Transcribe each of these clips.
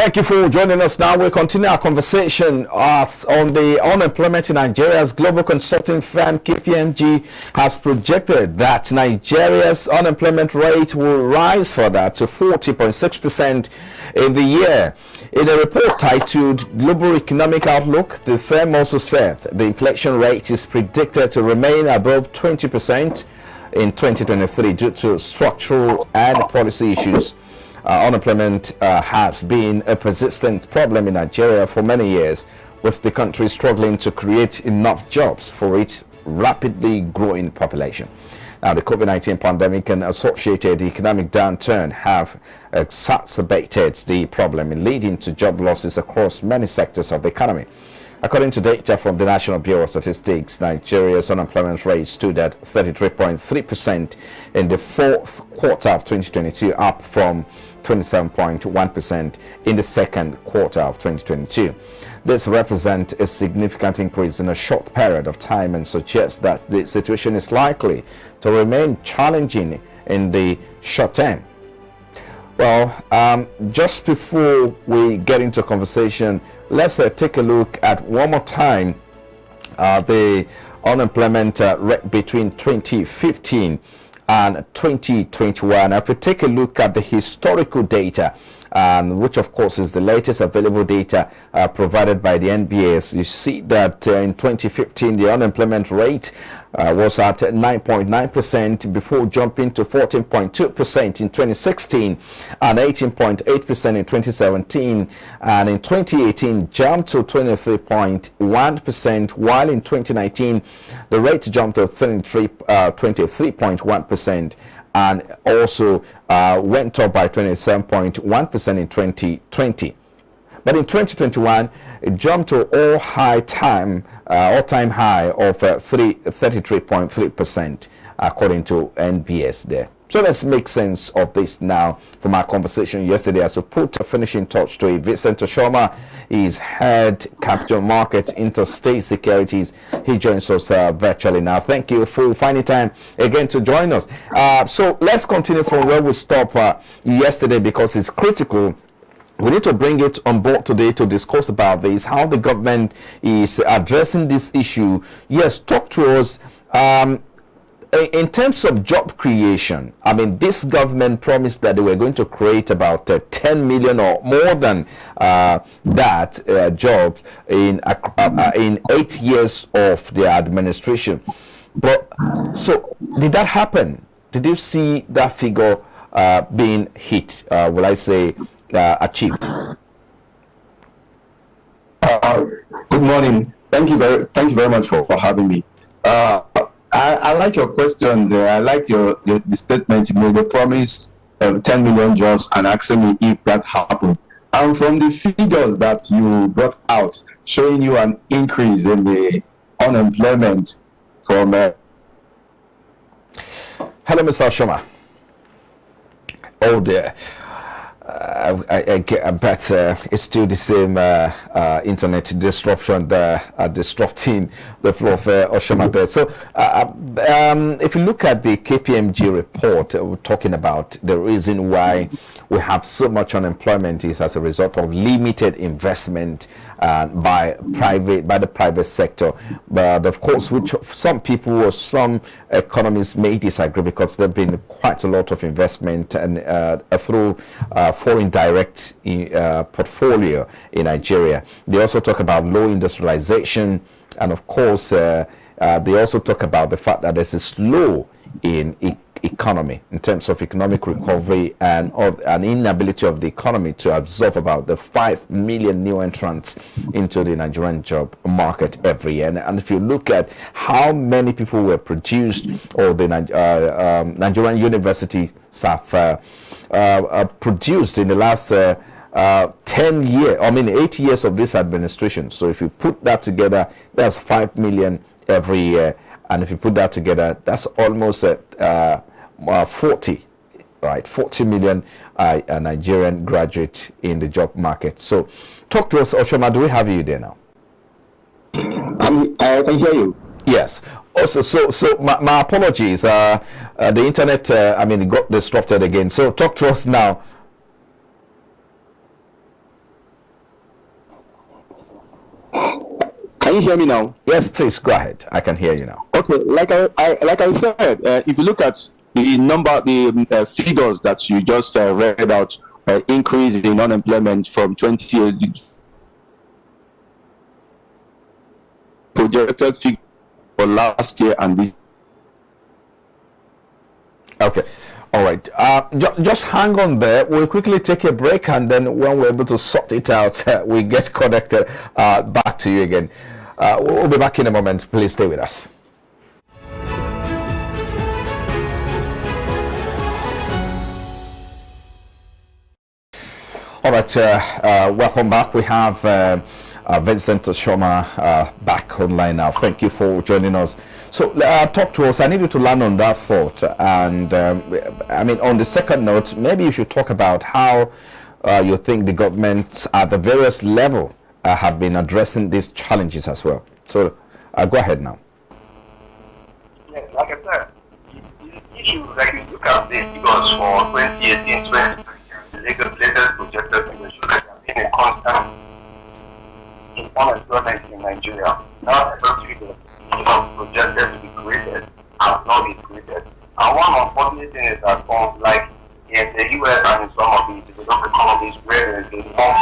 Thank you for joining us. Now we continue our conversation on the unemployment in Nigeria's global consulting firm KPMG has projected that Nigeria's unemployment rate will rise further to 40.6% in the year. In a report titled Global Economic Outlook, the firm also said the inflation rate is predicted to remain above 20% in 2023 due to structural and policy issues. Unemployment has been a persistent problem in Nigeria for many years, with the country struggling to create enough jobs for its rapidly growing population. Now, the COVID-19 pandemic and associated economic downturn have exacerbated the problem, leading to job losses across many sectors of the economy. According to data from the National Bureau of Statistics, Nigeria's unemployment rate stood at 33.3% in the fourth quarter of 2022, up from 27.1% in the second quarter of 2022. This represents a significant increase in a short period of time and suggests that the situation is likely to remain challenging in the short term. Well, just before we get into conversation, let's take a look at one more time the unemployment rate between 2015 and 2021. If we take a look at the historical data, which of course is the latest available data provided by the NBS, you see that in 2015 the unemployment rate was at 9.9% before jumping to 14.2% in 2016 and 18.8% in 2017, and in 2018 jumped to 23.1%, while in 2019 the rate jumped to 23.1%, and also went up by 27.1% in 2020. But in 2021, it jumped to all-time high of 33.3%, according to NBS there. So let's make sense of this now from our conversation yesterday as we put a finishing touch to it. Vincent Oshoma is head capital markets, interstate securities. He joins us virtually now. Thank you for finding time again to join us. So let's continue from where we stopped yesterday, because it's critical. We need to bring it on board today to discuss about this, how the government is addressing this issue. Yes, talk to us. In terms of job creation, I mean, this government promised that they were going to create about 10 million or more than that jobs in 8 years of their administration. But so did that happen? Did you see that figure being hit? Will I say achieved? Good morning. Thank you very much for having me. I like your question there. I like the statement you made, the promise of 10 million jobs, and asking me if that happened. And from the figures that you brought out, showing you an increase in the unemployment from... Hello, Mr. Oshoma. Oh dear. I bet it's still the same internet disruption disrupting the flow of Oshoma there. So if you look at the KPMG report, we're talking about the reason why we have so much unemployment is as a result of limited investment by the private sector. But of course, which some people or some economists may disagree, because there have been quite a lot of investment and through foreign direct portfolio in Nigeria. They also talk about low industrialization, and of course they also talk about the fact that there's a slow in economy in terms of economic recovery and an inability of the economy to absorb about the 5 million new entrants into the Nigerian job market every year. And if you look at how many people were produced, or the Nigerian universities have produced in the last 10 years, 8 years of this administration. So if you put that together, that's 5 million every year. And if you put that together, that's almost 40 million Nigerian graduates in the job market. So talk to us, Oshoma. Do we have you there now? I can hear you. Yes. Also, so my apologies. The internet, it got disrupted again. So talk to us now. Can you hear me now? Yes, please go ahead. I can hear you now. Okay, like I said, if you look at the figures that you just read out, increase in unemployment from 20 projected figure for last year and this. Okay. All right. Just hang on there. We'll quickly take a break, and then when we're able to sort it out, we get connected back to you again. We'll be back in a moment. Please stay with us. All right. Welcome back. We have Vincent Shoma back online now. Thank you for joining us. So talk to us. I need you to land on that thought. And I mean, on the second note, maybe you should talk about how you think the governments at the various level have been addressing these challenges as well. So go ahead now. Yes, like I said, the issue, like you look at the figures for 2018, 2020, the latest projected figures show that there has been a constant in unemployment in Nigeria. Now, the projected to be created has not been created. And one unfortunate thing is that, like in the US and in some of the developed economies where there is a report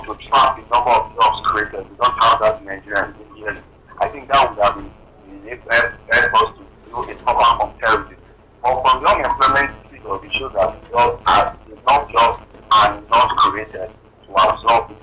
to track the number of jobs created, we don't have that in Nigeria in years. I think that would have been help us to do a proper comparison. But from the unemployment figure, it shows that jobs are not jobs and not created to absorb the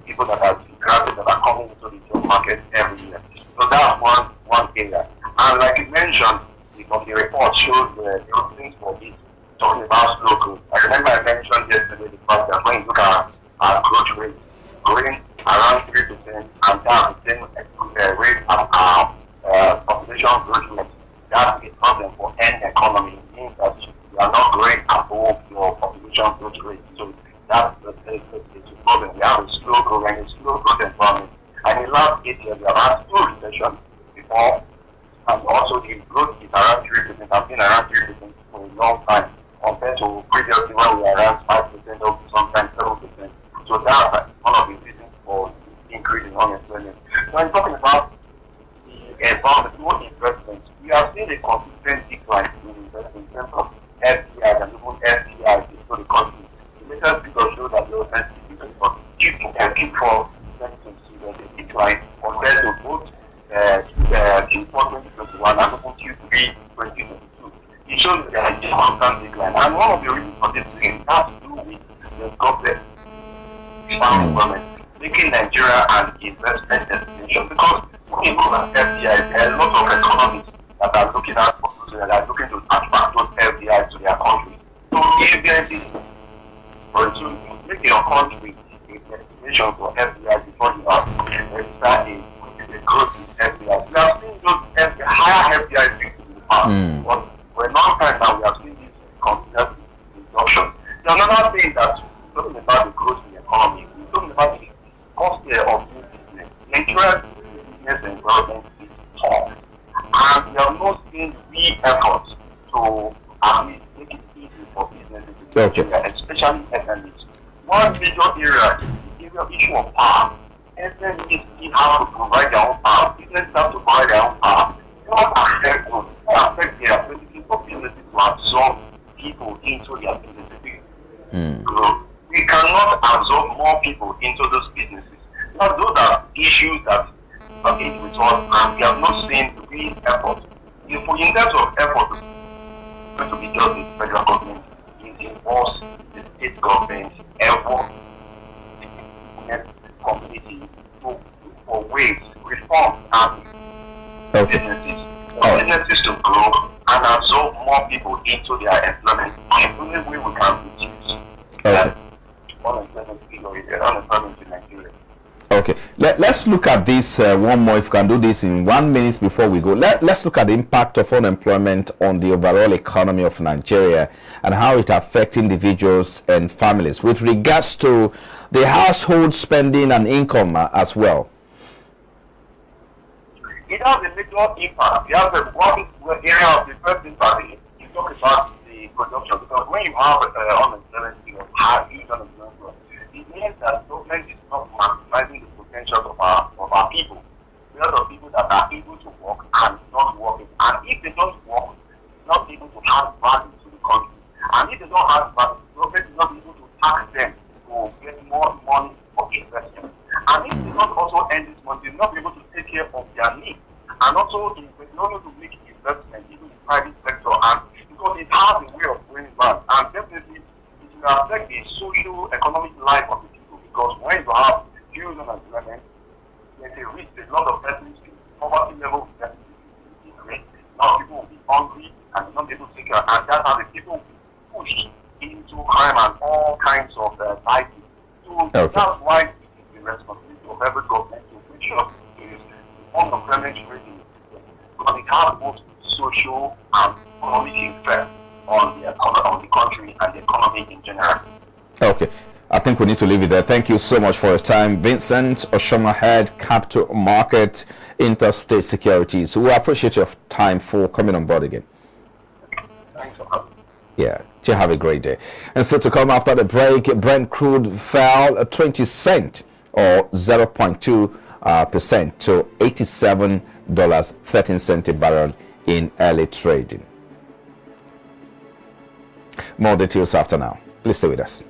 people that are graduates that are coming into the job market every year. So that's one area. And like you mentioned, the report shows the things for this, talking about slow growth. I remember I mentioned yesterday the fact that when you look at our growth rate, growing around 3%, and that's the same rate of our population growth rate. That's a problem for any economy. It means that you are not growing above your population growth rate. So that's the problem. We have a slow growth and a slow growth environment. And in the last 8 years, we have had 2 recessions before, and also the growth is around 3%, has been around 3% for a long time, compared to previously when we were around 5% or sometimes 7%. So that's one of the reasons for increasing unemployment. So I'm talking about the environment, more investment. We have seen a consistent decline in investment in terms of FDIs and even FDIs into the country. The latest figures show that the offensive for Q4 2020 was a decline compared to both Q4 2021 and even Q3 2022. It shows that there is a constant decline. And one of the reasons for this thing has to do with the government making Nigeria an investment destination, because when you look at FDIs, there are a lot of economies that are looking at that are looking to attract those FDIs to their country. So if there is for to make your country a destination for FDIs before you have a growth in FDIs. We have seen those higher FDIs in the past, but for a long time now we have seen this continuous reduction. There's another thing that we're talking about the growth in the economy. We're talking about the cost of doing business. Nigeria's business environment is tough, and we have not seen real efforts to make it easy for businesses in Nigeria, especially SMEs. One major area is the issue of power. SMEs still have to provide their own power. Businesses have to provide their own power. It will affect them. It will affect their ability for businesses to absorb people into their businesses. We cannot absorb more people into those businesses. Now, those are issues that are in with us, and we have not seen real effort. In terms of effort, going to be just the federal government, it involves the state government, effort, the community to look for ways, reform, and businesses to grow and absorb more people into their employment. The only way we can reduce unemployment in Nigeria. Okay, let's look at this one more. If you can do this in 1 minute before we go, let's look at the impact of unemployment on the overall economy of Nigeria and how it affects individuals and families with regards to the household spending and income as well. It has a major impact. It has one area of the first impact. You talk about the production, because when you have unemployment, huge unemployment, it means that government is not tax value, the government is not able to tax them to get more money for investment. And if they not also earn this money, they will not be able to take care of their needs. And also, they will not able to make investment even in private sector, and because it has a way of going back. And definitely, it will affect the social economic life of the people, because when you have huge unemployment, there's a risk a lot of persons, poverty level will definitely increase. Now people will be hungry and will not be able to take care, and that's how the people will be pushed into crime and all kinds of vices. So that's why it is the responsibility of every government to make sure there is unemployment rate in the system, because it has both social and economic effect on the country and the economy in general. Okay. I think we need to leave it there. Thank you so much for your time. Vincent Oshoma, Head, Capital Market, Interstate Securities. We appreciate your time for coming on board again. Thanks for having me. Yeah, you have a great day. And so to come after the break, Brent crude fell 20 cents or 0.2% to $87.13 a barrel in early trading. More details after now. Please stay with us.